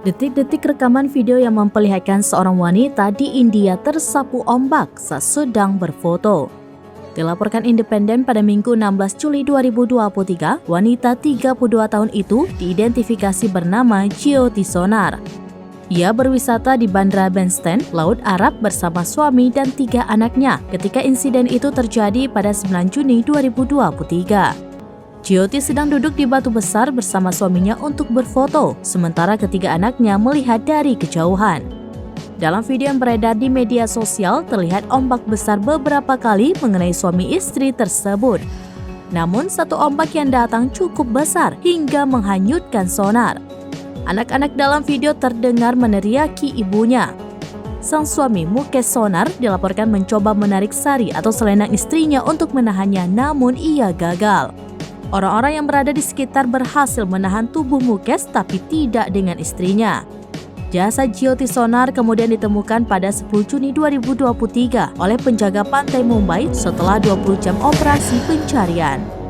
Detik-detik rekaman video yang memperlihatkan seorang wanita di India tersapu ombak saat sedang berfoto. Dilaporkan Independen pada Minggu 16 Juli 2023, wanita 32 tahun itu diidentifikasi bernama Jyoti Sonar. Ia berwisata di Bandara Banstead, Laut Arab bersama suami dan 3 anaknya ketika insiden itu terjadi pada 9 Juni 2023. Jyoti sedang duduk di batu besar bersama suaminya untuk berfoto, sementara ketiga anaknya melihat dari kejauhan. Dalam video yang beredar di media sosial, terlihat ombak besar beberapa kali mengenai suami istri tersebut. Namun, satu ombak yang datang cukup besar hingga menghanyutkan Sonar. Anak-anak dalam video terdengar meneriaki ibunya. Sang suami Mukesh Sonar dilaporkan mencoba menarik sari atau selendang istrinya untuk menahannya, namun ia gagal. Orang-orang yang berada di sekitar berhasil menahan tubuh Mukesh tapi tidak dengan istrinya. Jasad Jyoti Sonar kemudian ditemukan pada 10 Juni 2023 oleh penjaga pantai Mumbai setelah 20 jam operasi pencarian.